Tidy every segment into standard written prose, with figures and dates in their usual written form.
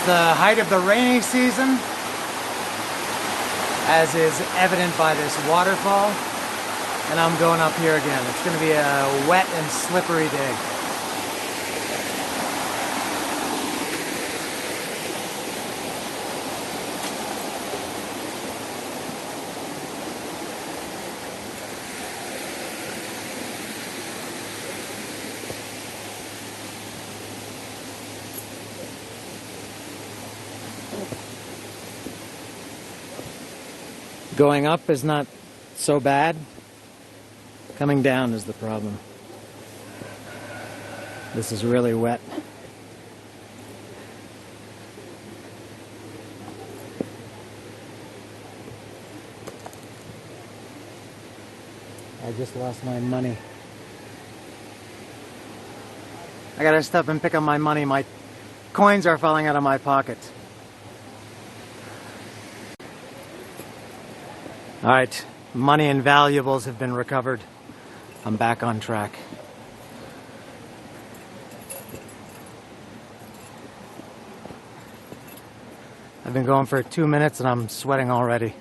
the height of the rainy season, as is evident by this waterfall, and I'm going up here again. It's going to be a wet and slippery day. Going up is not so bad. Coming down is the problem. This is really wet. I just lost my money. I gotta stop and pick up my money. My coins are falling out of my pockets. Alright, money and valuables have been recovered. I'm back on track. I've been going for 2 minutes and I'm sweating already.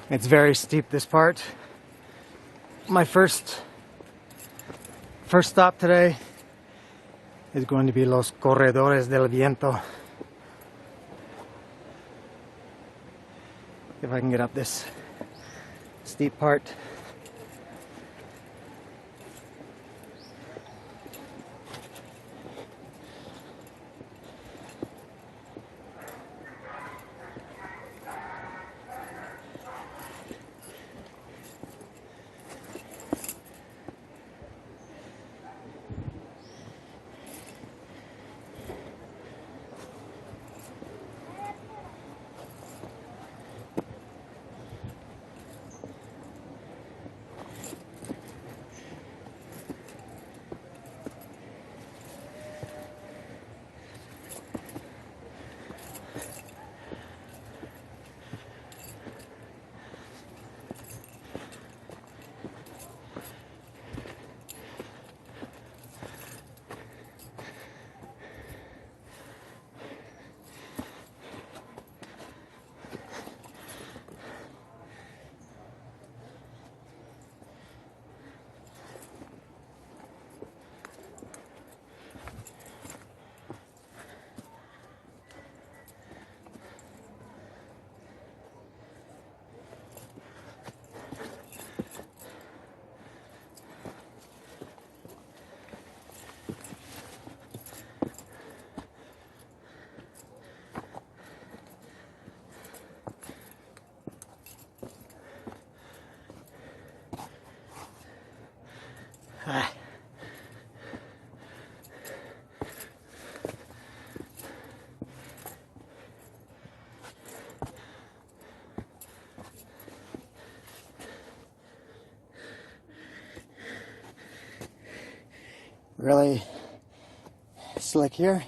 It's very steep, this part. My first stop today is going to be Los Corredores del Viento. If I can get up this steep part. Really slick here.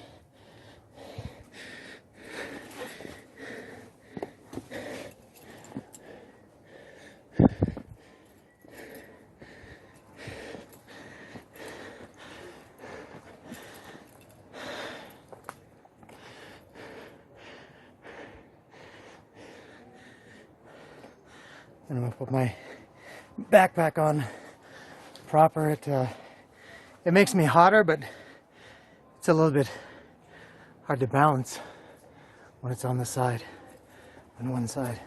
And I'm gonna put my backpack on proper. It makes me hotter, but it's a little bit hard to balance when it's on the side, on one side.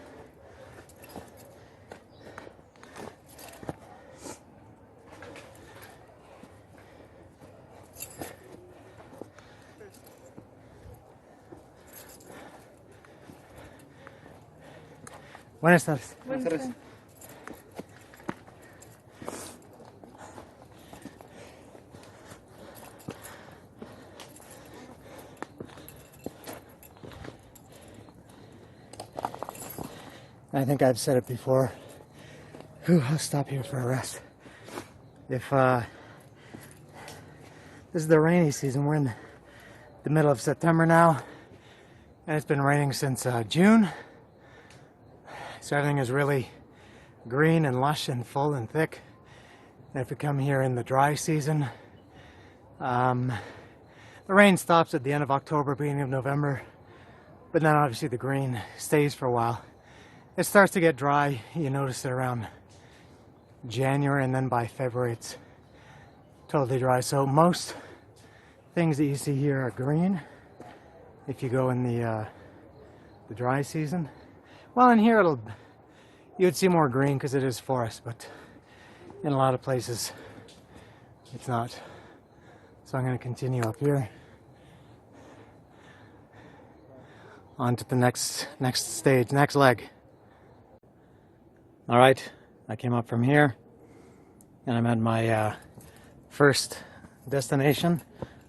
Buenas tardes. Buenas tardes. I think I've said it before. I'll stop here for a rest. If this is the rainy season, we're in the middle of September now, and it's been raining since June. So everything is really green and lush and full and thick. And if you come here in the dry season, the rain stops at the end of October, beginning of November, but then obviously the green stays for a while. It starts to get dry. You notice it around January, and then by February it's totally dry. So most things that you see here are green if you go in the dry season. Well, in here you would see more green because it is forest, but in a lot of places it's not. So I'm going to continue up here on to the next stage, next leg. All right, I came up from here and I'm at my first destination.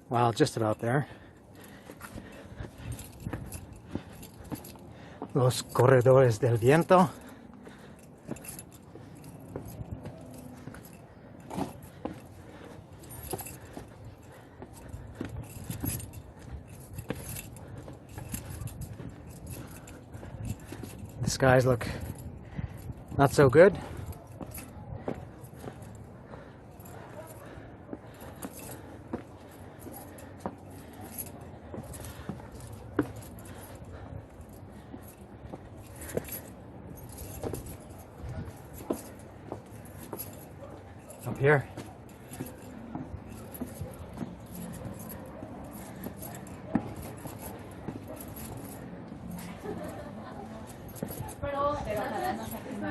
Well, just about there. Los Corredores del Viento. The skies look not so good. Up here.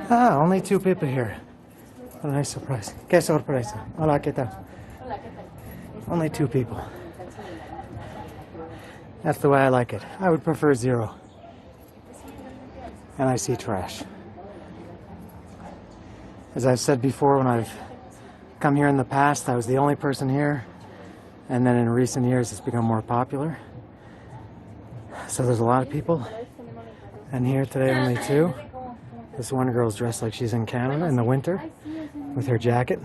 Ah, only 2 people here. What a nice surprise. Qué sorpresa. Hola, ¿qué tal? Only 2 people. That's the way I like it. I would prefer 0. And I see trash. As I've said before, when I've come here in the past, I was the only person here. And then in recent years, it's become more popular. So there's a lot of people. And here today, only 2. This one girl's dressed like she's in Canada in the winter with her jacket.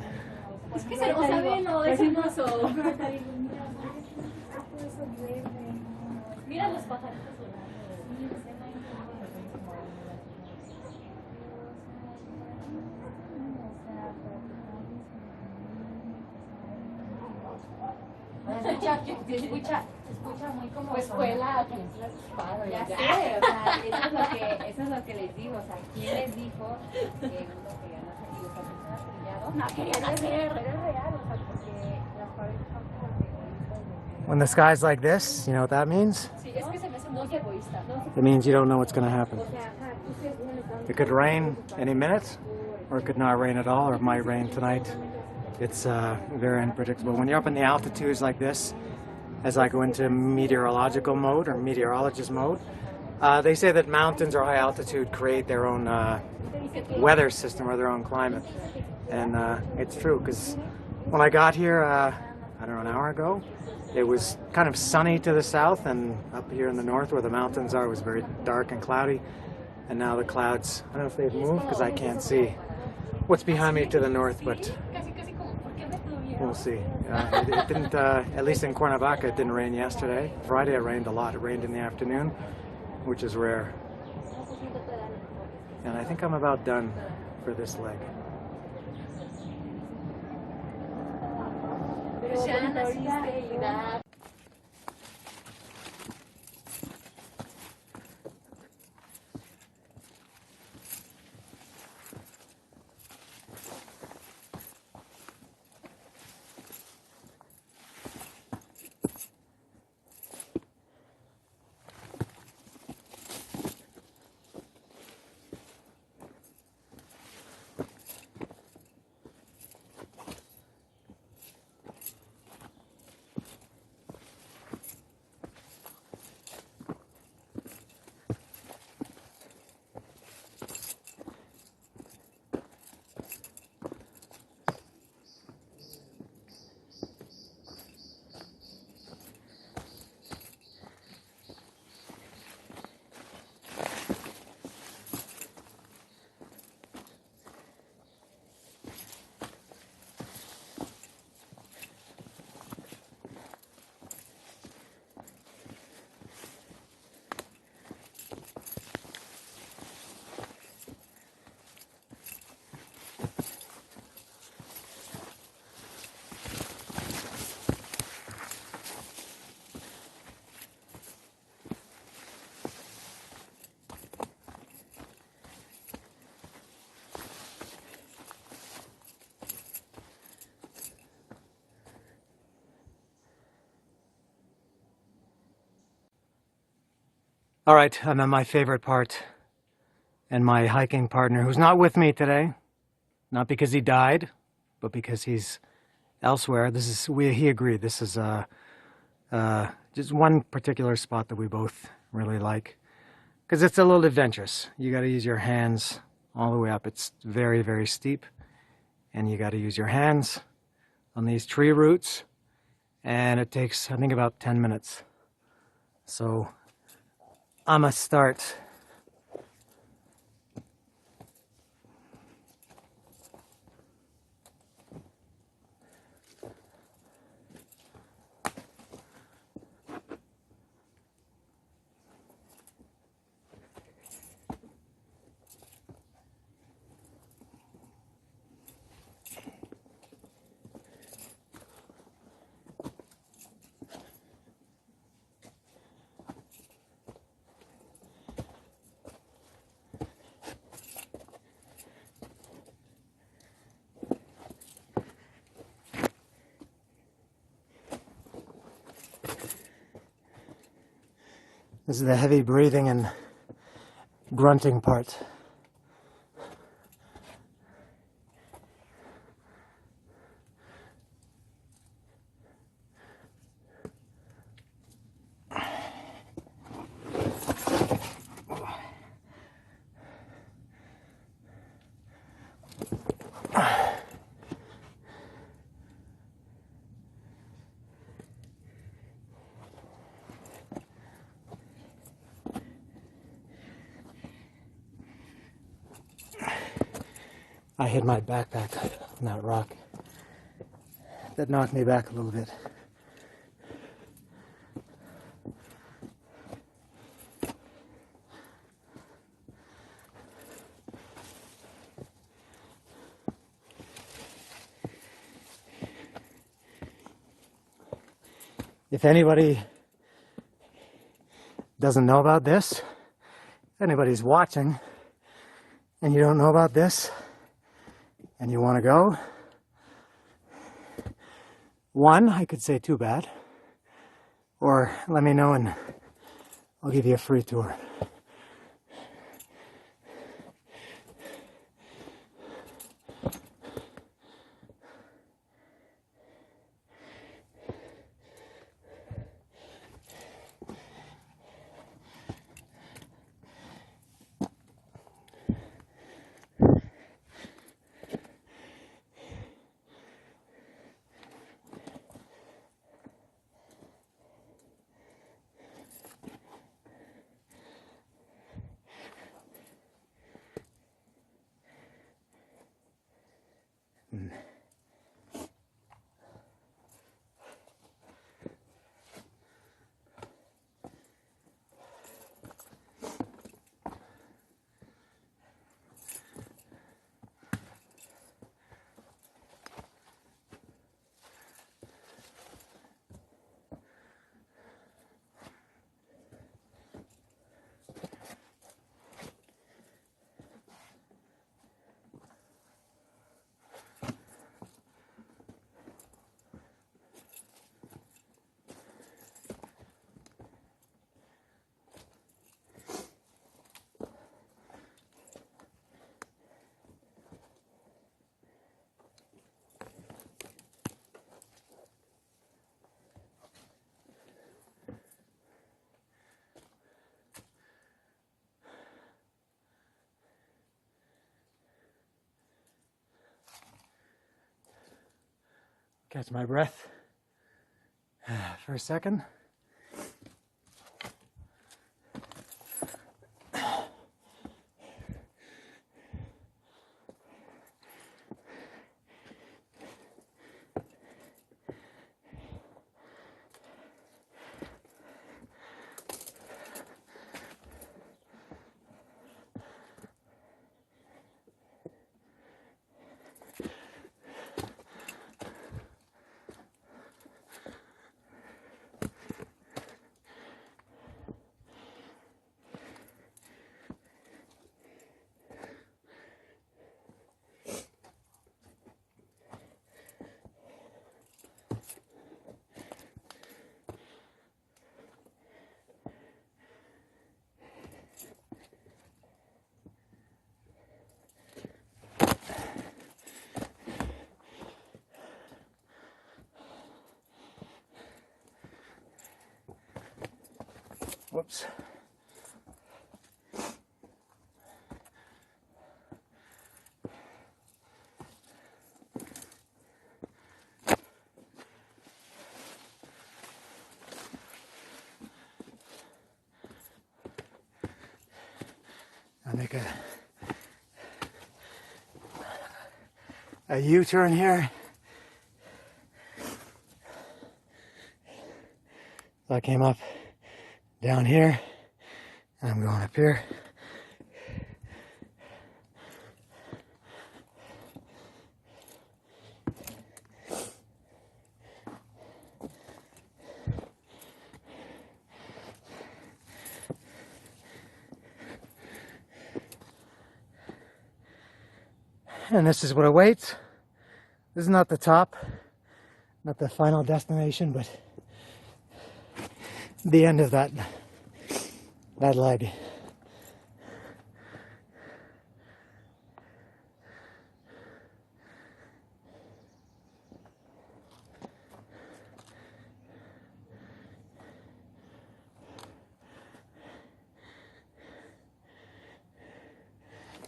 Escucha muy como escuela, ya sé, o sea, eso es lo que les digo, o sea, ¿quién les dijo que uno que ya no se está trillado? No querían hacer, era real, o sea, porque las paredes son como. When the sky's like this, you know what that means? Sí, es que se me hace muy egoísta. It means you don't know what's going to happen. It could rain any minute, or it could not rain at all, or it might rain tonight. It's very unpredictable. When you're up in the altitudes like this, as I go into meteorological mode or meteorologist mode, they say that mountains or high altitude create their own weather system or their own climate. And it's true, because when I got here, I don't know, an hour ago, it was kind of sunny to the south, and up here in the north where the mountains are, it was very dark and cloudy. And now the clouds, I don't know if they've moved because I can't see what's behind me to the north, but we'll see. It didn't, at least in Cuernavaca, it didn't rain yesterday. Friday it rained a lot. It rained in the afternoon, which is rare. And I think I'm about done for this leg. All right, I'm at my favorite part, and my hiking partner, who's not with me today, not because he died, but because he's elsewhere. He agreed. This is just one particular spot that we both really like, because it's a little adventurous. You got to use your hands all the way up. It's very, very steep, and you got to use your hands on these tree roots, and it takes, I think, about 10 minutes. So I'm gonna start. This is the heavy breathing and grunting part. I hit my backpack on that rock. That knocked me back a little bit. If anybody doesn't know about this, if anybody's watching and you don't know about this and you want to go, one, I could say too bad, or let me know and I'll give you a free tour. Catch my breath for a second. Whoops. I'll make a U-turn here. So I came up down here, and I'm going up here. And this is what awaits. This is not the top, not the final destination, but the end of that leg.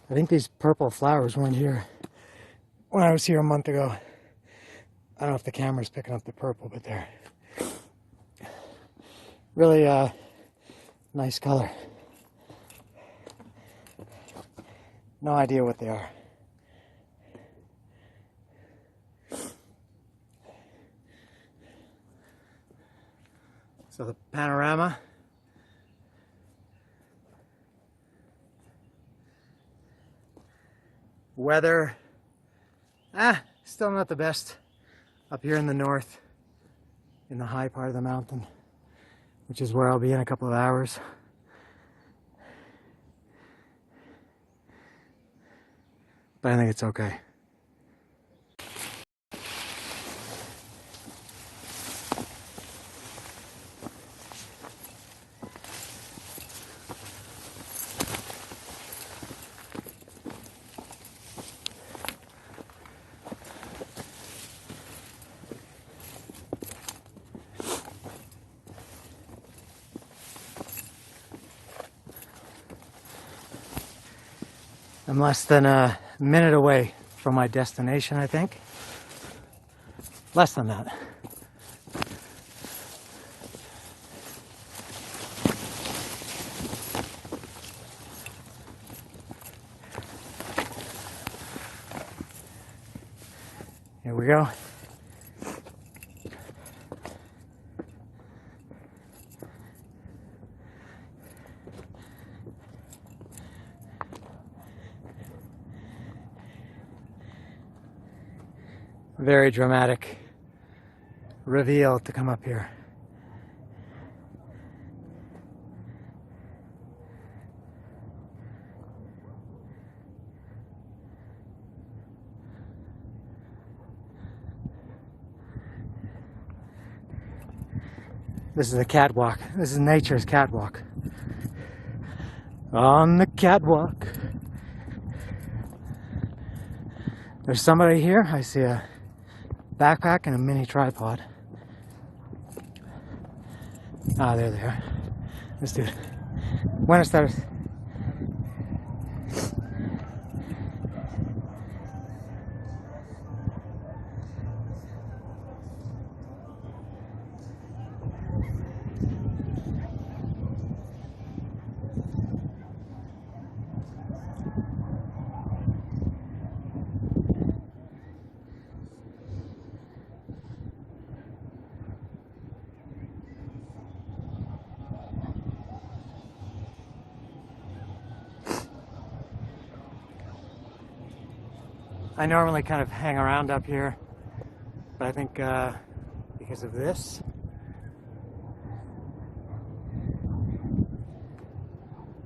I think these purple flowers weren't here when I was here a month ago. I don't know if the camera's picking up the purple, but they're really nice color. No idea what they are. So the panorama. Weather, still not the best up here in the north, in the high part of the mountain, which is where I'll be in a couple of hours. But I think it's okay. I'm less than a minute away from my destination, I think. Less than that. Here we go. Very dramatic reveal to come up here. This is a catwalk. This is nature's catwalk. On the catwalk. There's somebody here. I see a backpack and a mini tripod. Ah, there they are. This dude. Buenas tardes. I normally kind of hang around up here, but I think because of this,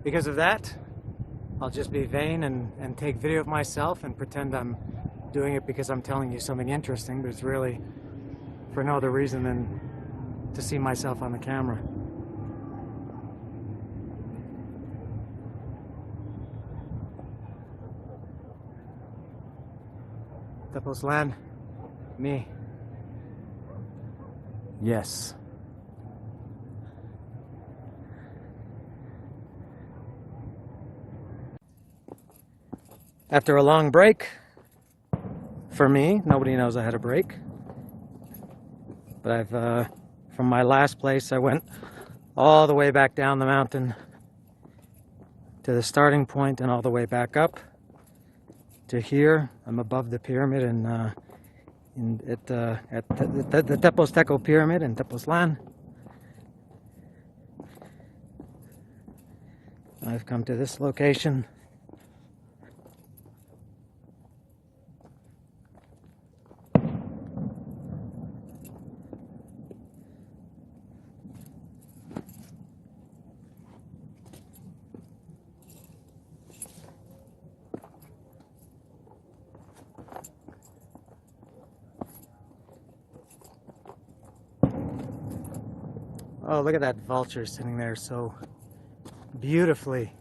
because of that, I'll just be vain and take video of myself and pretend I'm doing it because I'm telling you something interesting, but it's really for no other reason than to see myself on the camera. Tepoztlan, me. Yes. After a long break, for me, nobody knows I had a break. But I've, from my last place, I went all the way back down the mountain to the starting point and all the way back up to here. I'm above the pyramid at the Tepozteco pyramid in Tepoztlan. I've come to this location. Oh, look at that vulture sitting there so beautifully.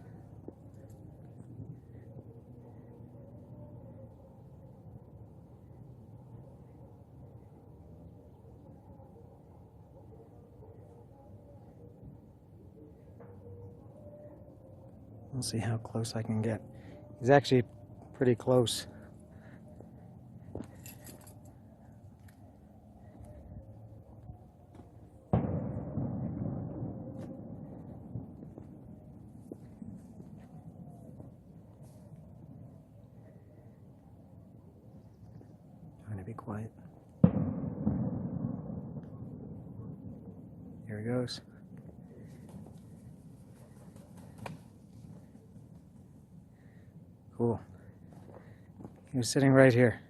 We'll see how close I can get. He's actually pretty close. Trying to be quiet. Here he goes. Cool. He was sitting right here.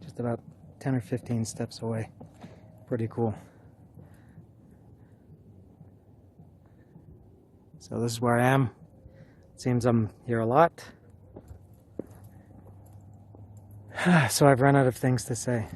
Just about 10 or 15 steps away. Pretty cool. So this is where I am. It seems I'm here a lot. So I've run out of things to say.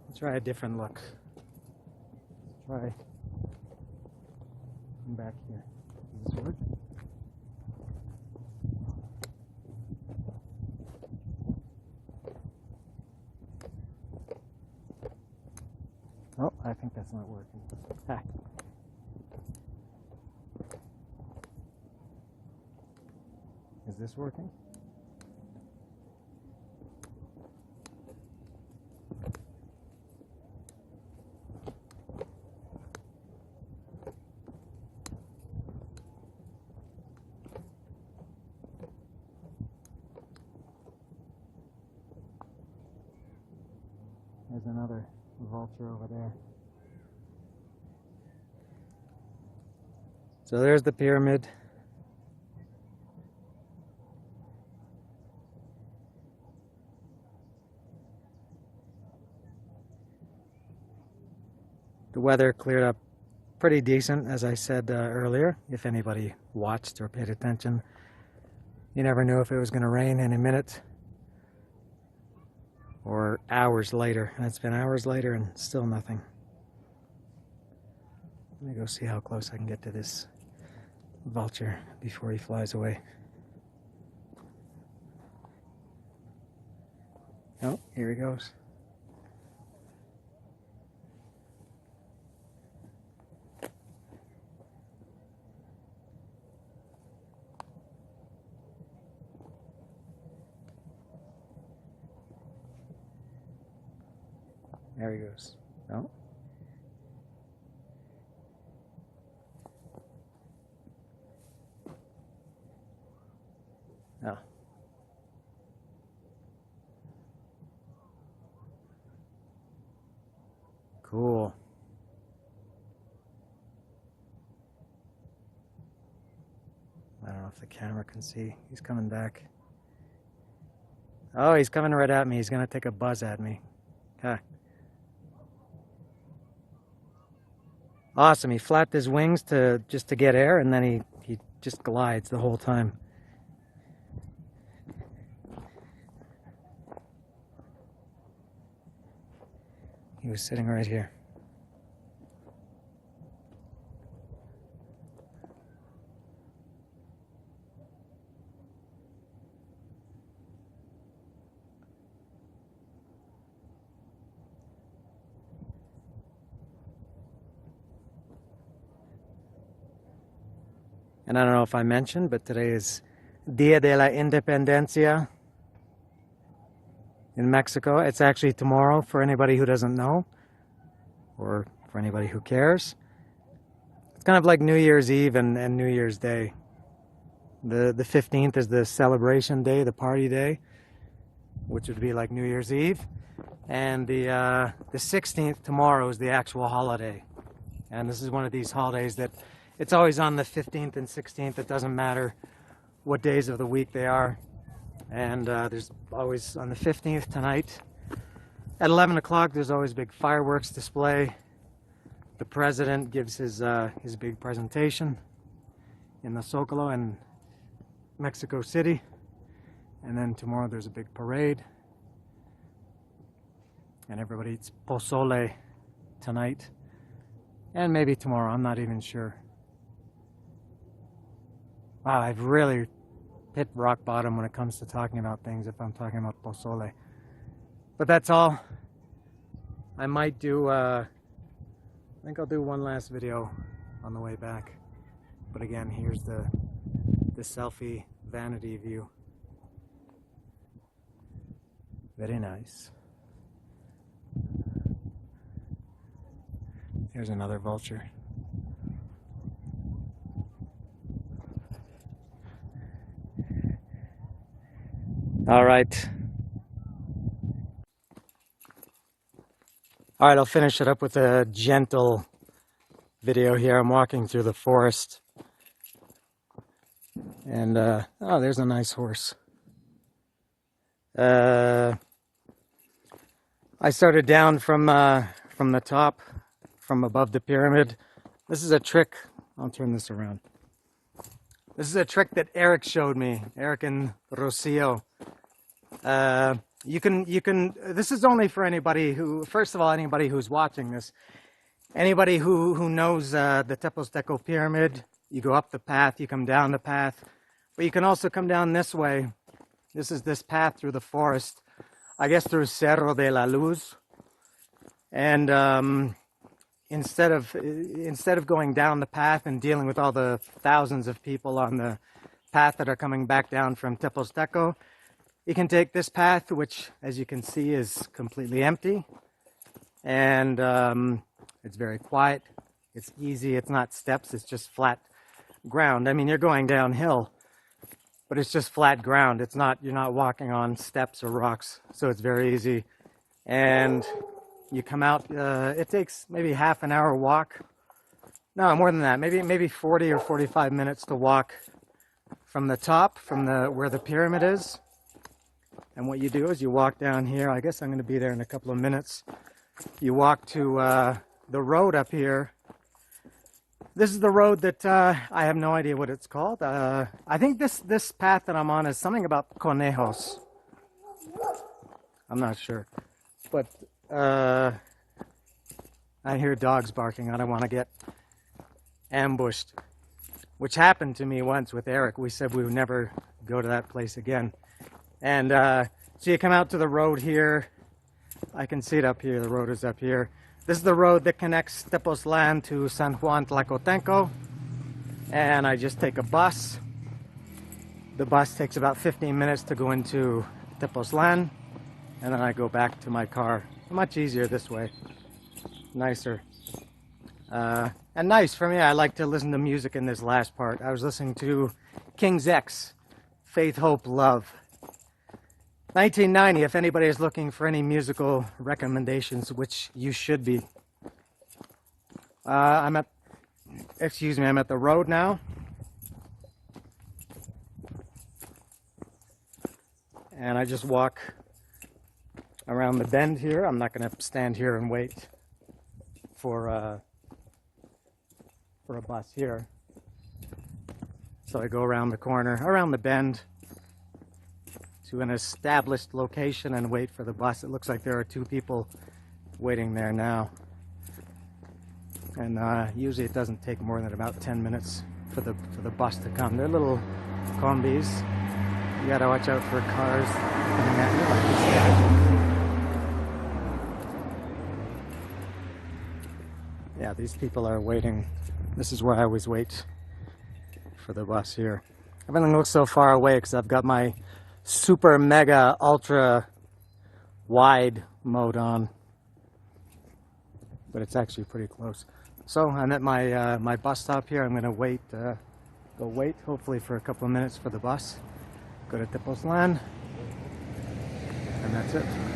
Let's try a different look. Let's try come back here. Does this work? Oh, I think that's not working. Ah. Is this working? There's another vulture over there. So there's the pyramid. The weather cleared up pretty decent, as I said earlier. If anybody watched or paid attention, you never knew if it was going to rain any minute or hours later. And it's been hours later and still nothing. Let me go see how close I can get to this vulture before he flies away. Oh, here he goes. There he goes. No. No. Cool. I don't know if the camera can see. He's coming back. Oh, he's coming right at me. He's gonna take a buzz at me. Okay. Awesome. He flapped his wings just to get air, and then he just glides the whole time. He was sitting right here. And I don't know if I mentioned, but today is Dia de la Independencia in Mexico. It's actually tomorrow for anybody who doesn't know, or for anybody who cares. It's kind of like New Year's Eve and New Year's Day. The 15th is the celebration day, the party day, which would be like New Year's Eve. And the 16th, tomorrow, is the actual holiday. And this is one of these holidays that it's always on the 15th and 16th. It doesn't matter what days of the week they are. And there's always on the 15th tonight at 11 o'clock, there's always a big fireworks display. The president gives his big presentation in the Zocalo in Mexico City. And then tomorrow there's a big parade. And everybody eats pozole tonight. And maybe tomorrow, I'm not even sure. Wow, I've really hit rock bottom when it comes to talking about things if I'm talking about pozole. But that's all. I might do, I think I'll do one last video on the way back. But again, here's the selfie vanity view. Very nice. Here's another vulture. All right. All right, I'll finish it up with a gentle video here. I'm walking through the forest. And, oh, there's a nice horse. I started down from the top, from above the pyramid. This is a trick. I'll turn this around. This is a trick that Eric showed me, Eric and Rocio. You can, this is only for anybody who, first of all, anybody who's watching this. Anybody who knows the Tepozteco pyramid, you go up the path, you come down the path. But you can also come down this way. This is this path through the forest. I guess through Cerro de la Luz. And instead of going down the path and dealing with all the thousands of people on the path that are coming back down from Tepozteco, you can take this path, which, as you can see, is completely empty. And it's very quiet. It's easy. It's not steps. It's just flat ground. I mean, you're going downhill, but it's just flat ground. It's not, you're not walking on steps or rocks. So it's very easy. And you come out, it takes maybe half an hour walk. No, more than that. Maybe 40 or 45 minutes to walk from the top, from where the pyramid is. And what you do is you walk down here. I guess I'm going to be there in a couple of minutes. You walk to the road up here. This is the road that I have no idea what it's called. I think this path that I'm on is something about conejos. I'm not sure. But I hear dogs barking. I don't want to get ambushed. Which happened to me once with Eric. We said we would never go to that place again. And so you come out to the road here. I can see it up here. The road is up here. This is the road that connects Tepoztlan to San Juan Tlacotenco. And I just take a bus. The bus takes about 15 minutes to go into Tepoztlan. And then I go back to my car. Much easier this way. Nicer. And nice for me. I like to listen to music in this last part. I was listening to King's X, Faith, Hope, Love. 1990, if anybody is looking for any musical recommendations, which you should be. I'm at the road now. And I just walk around the bend here. I'm not going to stand here and wait for a bus here. So I go around the corner, around the bend, to an established location and wait for the bus. It looks like there are 2 people waiting there now. And usually it doesn't take more than about 10 minutes for the bus to come. They're little combis. You gotta watch out for cars coming at you like this. Yeah, these people are waiting. This is where I always wait for the bus here. Everything looks so far away because I've got my super mega ultra wide mode on, but it's actually pretty close. So I'm at my my bus stop here. I'm gonna wait, go wait hopefully for a couple of minutes for the bus. Go to Tepoztlan, and that's it.